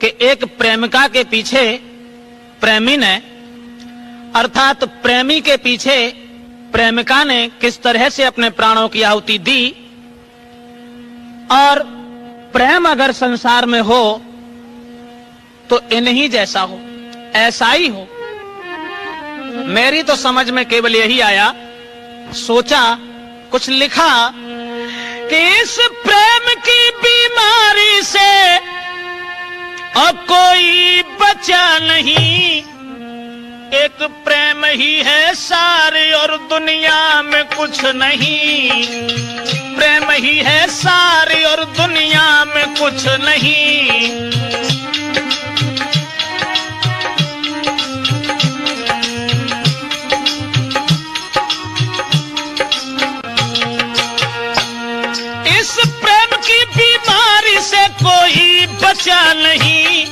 कि एक प्रेमिका के पीछे प्रेमी ने, अर्थात प्रेमी के पीछे प्रेमिका ने किस तरह से अपने प्राणों की आहुति दी। और प्रेम अगर संसार में हो तो इन्हीं जैसा हो, ऐसा ही हो। मेरी तो समझ में केवल यही आया, सोचा, कुछ लिखा कि इस प्रेम की बीमारी से अब कोई बचा नहीं, एक प्रेम ही है सारे और दुनिया में कुछ नहीं, प्रेम ही है सारे और दुनिया में कुछ नहीं। इस प्रेम की बीमारी से कोई बचा नहीं,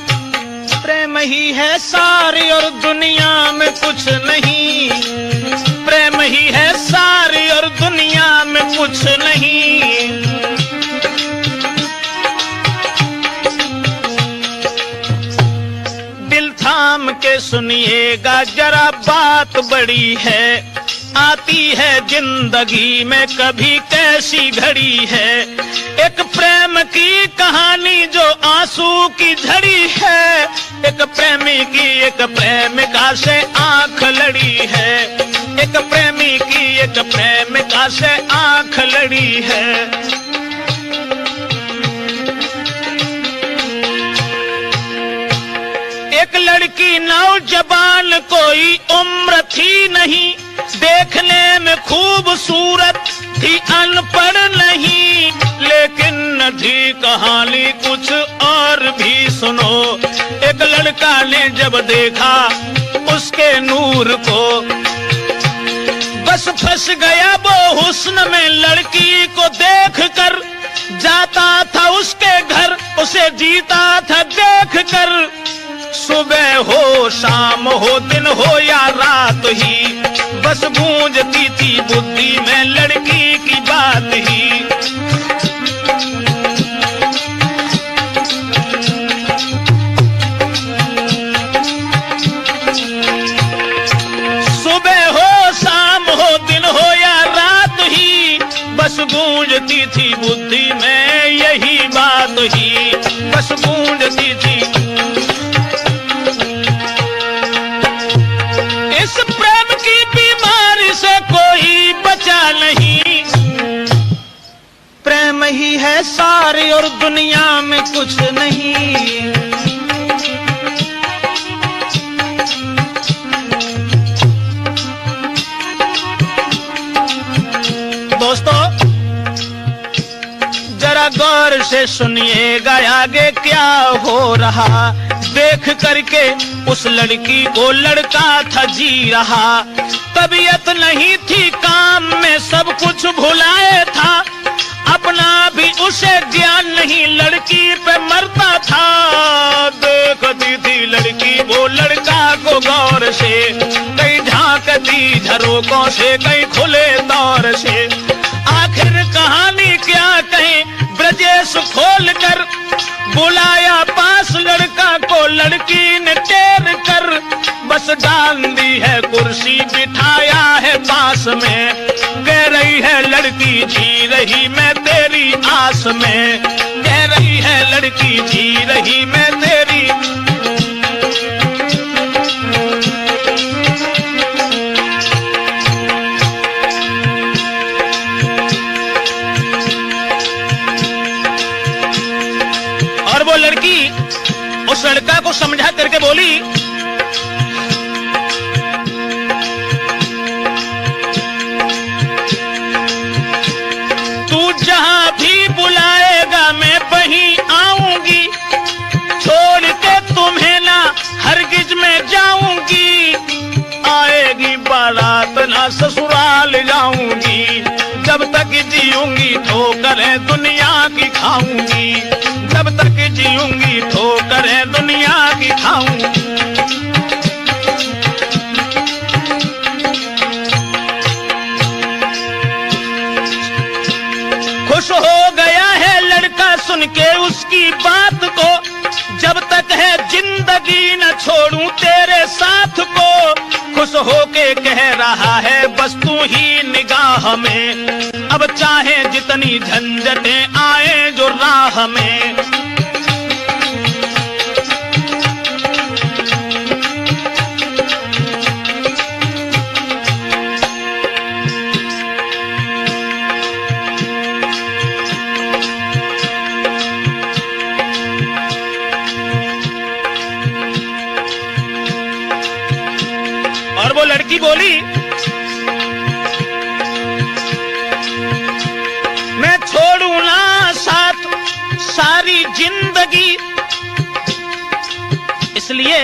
प्रेम ही है सारी और दुनिया में कुछ नहीं, प्रेम ही है सारी और दुनिया में कुछ नहीं। दिल थाम के सुनिएगा जरा, बात बड़ी है, आती है जिंदगी में कभी कैसी घड़ी है। एक प्रेम की कहानी जो आंसू की झड़ी है, एक प्रेमी की एक प्रेमिका से आंख लड़ी है, एक प्रेमी की एक प्रेमिका से आंख लड़ी है। एक लड़की नौजवान कोई उम्र थी नहीं, देखने में खूबसूरत थी, अनपढ़ नहीं, लेकिन थी कहानी कुछ और भी सुनो। एक लड़का ने जब देखा उसके नूर को, बस फंस गया वो हुस्न में, लड़की को देखकर जाता था उसके घर, उसे जीता था देखकर। सुबह हो शाम हो दिन हो या रात ही, बस गूंजती थी बुद्धि में लड़की की बात ही। सुबह हो शाम हो दिन हो या रात ही, बस गूंजती थी बुद्धि में यही बात ही, बस गूंजती थी। इस प्रेम की बीमारी से कोई बचा नहीं, प्रेम ही है सारी और दुनिया में कुछ नहीं। दोस्तों जरा गौर से सुनिएगा आगे क्या हो रहा। देख करके उस लड़की को लड़का था जी रहा, तबीयत नहीं थी काम में, सब कुछ भुलाए था, अपना भी उसे ज्ञान नहीं, लड़की पे मरता था। देखती थी लड़की वो लड़का को गौर से, कहीं झांकती झरोकों से, कहीं खुले तौर से। आखिर कहानी क्या कहें, ब्रजेश खोल कर बुलाया पास लड़का को, लड़की ने टेर कर बस डाल दी है कुर्सी, बिठाया है पास में, कह रही है लड़की जी रही मैं तेरी आस में, कह रही है लड़की जी रही मैं तेरी। और वो लड़की उस लड़का को समझा करके बोली, तू जहां भी बुलाएगा मैं वहीं आऊंगी, छोड़ के तुम्हें ना हरगिज में जाऊंगी, आएगी बारात ना ससुराल जाऊंगी, जब तक जीऊंगी ठोकरें दुनिया की खाऊंगी, जब तक जीऊंगी ठोकरें दुनिया की खाऊंगी। खुश हो गया है लड़का सुन के उसकी बात को, जब तक है छोड़ूं तेरे साथ को, खुश होके कह रहा है बस तू ही निगाह में। अब चाहे जितनी झंझटें आए जो राह में, और वो लड़की बोली मैं छोड़ू ना साथ सारी जिंदगी, इसलिए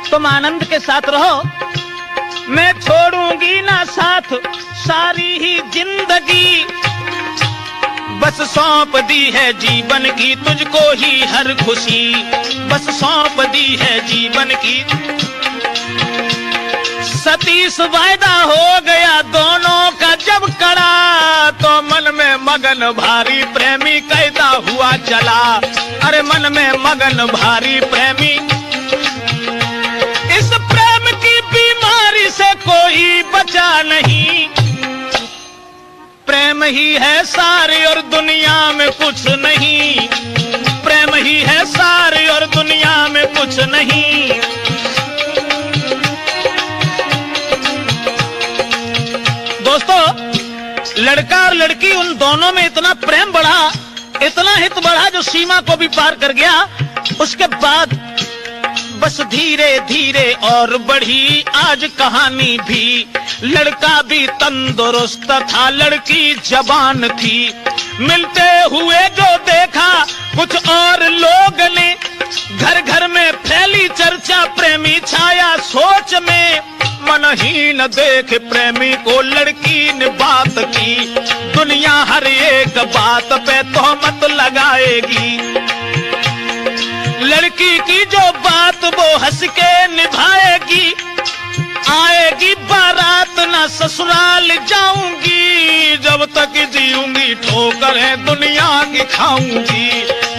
तुम आनंद के साथ रहो, मैं छोड़ूंगी ना साथ सारी ही जिंदगी। बस सौंप दी है जीवन की तुझको ही हर खुशी, बस सौंप दी है जीवन की। सतीश वायदा हो गया दोनों का जब कड़ा, तो मन में मगन भारी प्रेमी कहता हुआ चला। अरे मन में मगन भारी प्रेमी, इस प्रेम की बीमारी से कोई बचा नहीं। प्रेम ही है सारे और दुनिया में कुछ नहीं, प्रेम ही है सारे और दुनिया में कुछ नहीं। दोस्तों, लड़का और लड़की उन दोनों में इतना प्रेम बढ़ा, इतना हित बढ़ा जो सीमा को भी पार कर गया। उसके बाद बस धीरे धीरे और बढ़ी आज कहानी भी। लड़का भी तंदुरुस्त था, लड़की जवान थी। मिलते हुए जो देखा कुछ और लोग ने, घर घर में फैली चर्चा प्रेमी छाया सोच में। मनहीन देख प्रेमी को लड़की ने बात की, दुनिया हर एक बात पे तोहमत लगाएगी। लड़की की जो बात वो हंस के निभाएगी, आएगी बारात ना ससुराल जाऊंगी, जब तक जीऊंगी ठोकरें दुनिया की खाऊंगी,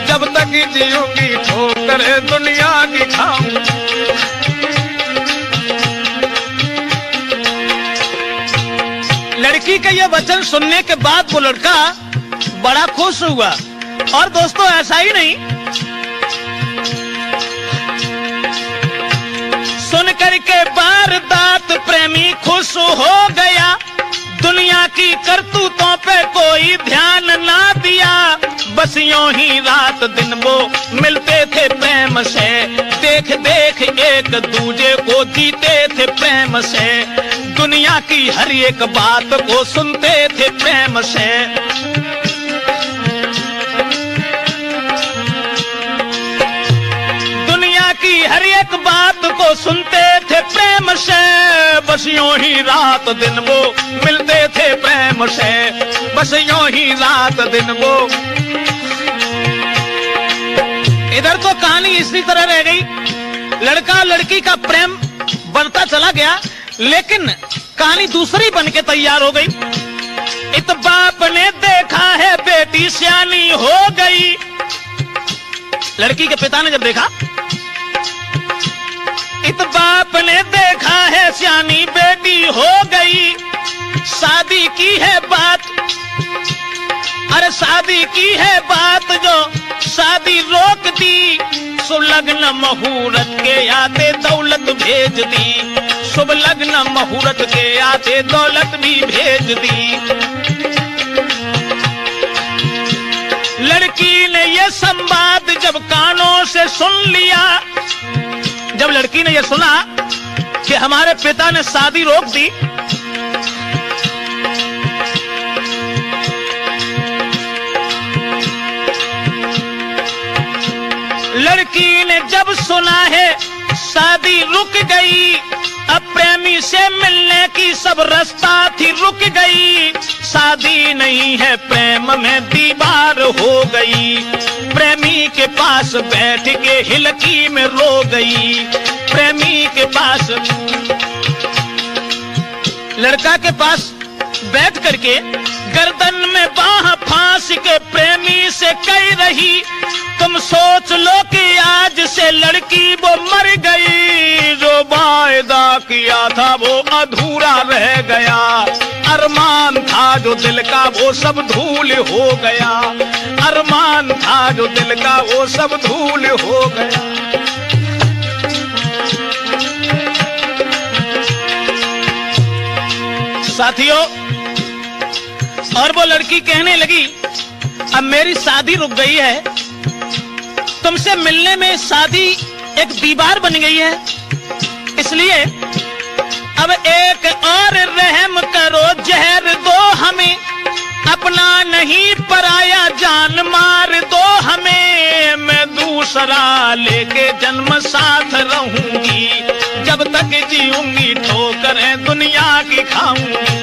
जब तक जीऊंगी ठोकरें दुनिया की खाऊंगी। लड़की का यह वचन सुनने के बाद वो लड़का बड़ा खुश हुआ। और दोस्तों, ऐसा ही नहीं, सुन करके वारदात प्रेमी खुश हो गया। दुनिया की करतूतों पे कोई ध्यान ना दिया, बस यूं ही रात दिन वो मिलते थे प्रेम से। देख देख एक दूजे को जीते थे प्रेम से, दुनिया की हर एक बात को सुनते थे प्रेम से। दुनिया की हर एक बात को सुनते थे प्रेम से, बस यूं ही रात दिन वो मिलते थे प्रेम से, बस यूं ही रात दिन वो। इधर तो कहानी इसी तरह रह गई, लड़का लड़की का प्रेम बढ़ता चला गया, लेकिन कहानी दूसरी बन के तैयार हो गई। इत बाप ने देखा है बेटी सियानी हो गई। लड़की के पिता ने जब देखा, इत बाप ने देखा है सियानी बेटी हो गई, शादी की है बात, अरे शादी की है बात जो शादी रोक दी। शुभ लग्न मुहूर्त के आते दौलत भेज दी, शुभ लग्न मुहूर्त के आते दौलत भी भेज दी। लड़की ने यह संवाद जब कानों से सुन लिया, जब लड़की ने यह सुना कि हमारे पिता ने शादी रोक दी, लड़की ने जब सुना है शादी रुक गई, अब प्रेमी से मिलने की सब रास्ता थी रुक गई। शादी नहीं है प्रेम में दीवार हो गई, प्रेमी के पास बैठ के हिलकी में रो गई। प्रेमी के पास, लड़का के पास बैठ करके गर्दन में बाह फांस के प्रेमी से कह रही, तुम सोच लो कि आज से लड़की वो मर गई। लिया था वो अधूरा रह गया, अरमान था जो दिल का वो सब धूल हो गया, अरमान था जो दिल का वो सब धूल हो गया। साथियों, और वो लड़की कहने लगी अब मेरी शादी रुक गई है, तुमसे मिलने में शादी एक दीवार बन गई है, इसलिए अब एक और रहम करो, जहर दो हमें, अपना नहीं पराया जान मार दो हमें, मैं दूसरा लेके जन्म साथ रहूंगी, जब तक जीऊंगी ठोकरें दुनिया की खाऊंगी।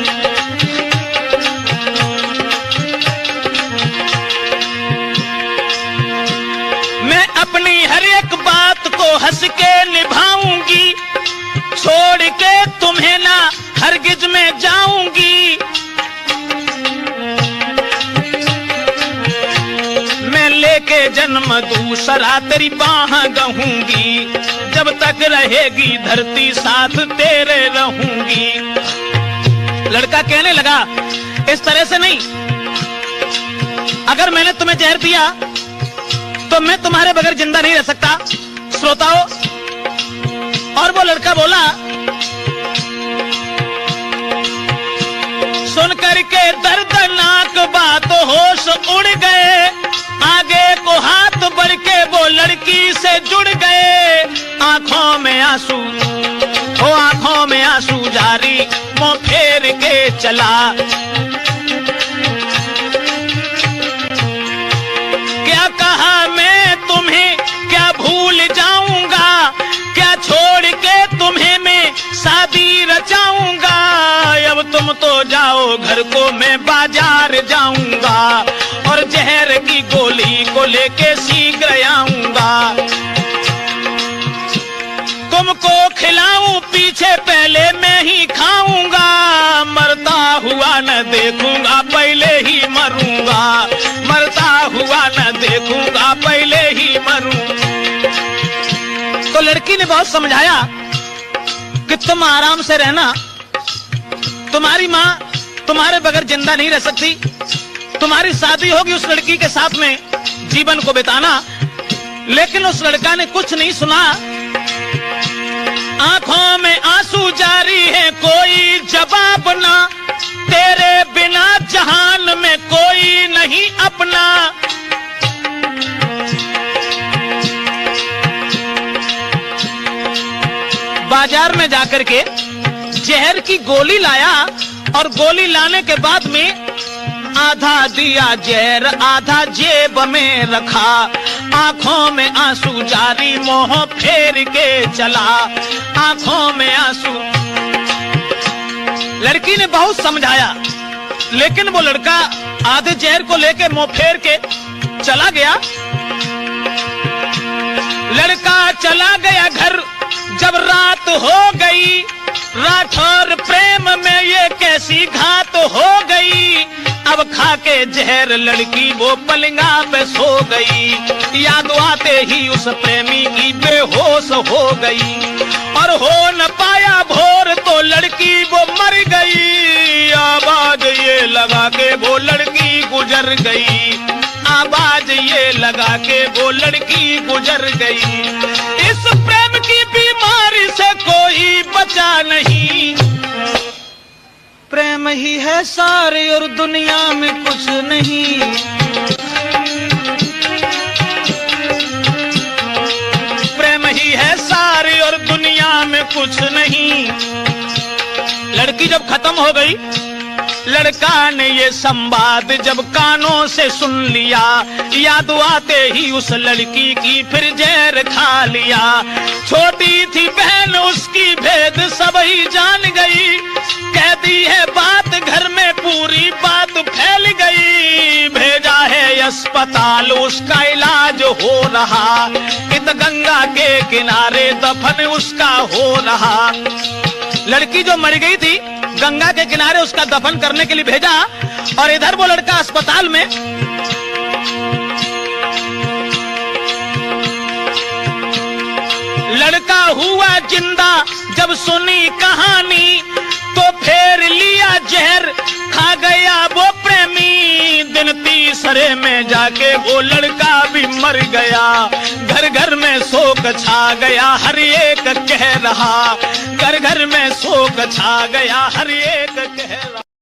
मैं अपनी हर एक बात को हंस के निभाऊंगी, छोड़ के तुम्हें ना हरगिज में जाऊंगी, मैं लेके जन्म दूसरा तेरी बाह गहूंगी, जब तक रहेगी धरती साथ तेरे रहूंगी। लड़का कहने लगा इस तरह से नहीं, अगर मैंने तुम्हें जहर दिया तो मैं तुम्हारे बगैर जिंदा नहीं रह सकता। श्रोताओं, और वो लड़का बोला सुन करके दर्दनाक बात होश उड़ गए, आगे को हाथ बढ़ के वो लड़की से जुड़ गए, आंखों में आंसू हो आंखों में आंसू जारी मुंह फेर के चला, क्या कहा मैं तुम्हें क्या भूल जाऊंगा, क्या छोड़ के तुम्हें मैं शादी रचाऊंगा, अब तुम तो जाओ घर को मैं बाजार जाऊंगा, और जहर की गोली को लेके शीघ्र आऊंगा, तुमको खिलाऊं पीछे पहले मैं ही खाऊंगा, मरता हुआ न देखूंगा पहले ही मरूंगा, मरता हुआ न देखूंगा पहले ही मरूं। तो लड़की ने बहुत समझाया कि तुम आराम से रहना, तुम्हारी माँ तुम्हारे बगैर जिंदा नहीं रह सकती, तुम्हारी शादी होगी उस लड़की के साथ में जीवन को बिताना। लेकिन उस लड़का ने कुछ नहीं सुना, आंखों में आंसू जारी है कोई जवाब ना, तेरे बिना जहान में कोई नहीं अपना। बाजार में जाकर के जहर की गोली लाया, और गोली लाने के बाद में आधा दिया जहर आधा जेब में रखा, आंखों में आंसू जारी मोह फेर के चला, आंखों में आंसू। लड़की ने बहुत समझाया, लेकिन वो लड़का आधे जहर को लेके मुंह फेर के चला गया। लड़का चला गया घर, जब रात हो गई, राठौर प्रेम में ये कैसी घात हो गई, अब खा के जहर लड़की वो पलंगा पे सो गई, याद आते ही उस प्रेमी की बेहोश हो गई, और हो न पाया भोर तो लड़की वो मर गई, आवाज ये लगा के वो लड़की गुजर गई, आवाज ये लगा के वो लड़की गुजर गई। इस प्रेम की बीमारी से कोई बचा नहीं, प्रेम ही है सारे और दुनिया में कुछ नहीं। प्रेम ही है सारे और दुनिया में कुछ नहीं। लड़की जब खत्म हो गई, लड़का ने ये संवाद जब कानों से सुन लिया, याद आते ही उस लड़की की फिर जहर खा लिया। छोटी थी बहन उसकी भेद सब ही जान गई, कह दी है बात घर में पूरी बात फैल गई। भेजा है अस्पताल उसका इलाज हो रहा, इत गंगा के किनारे दफन उसका हो रहा। लड़की जो मर गई थी गंगा के किनारे उसका दफन करने के लिए भेजा, और इधर वो लड़का अस्पताल में। लड़का हुआ जिंदा जब जब सुनी कहानी तो फेर लिया जहर, खा गया वो प्रेमी। दिन तीसरे में जाके वो लड़का भी मर गया। घर घर में शोक छा गया, हर एक कह रहा, घर घर में शोक छा गया, हर एक कह रहा।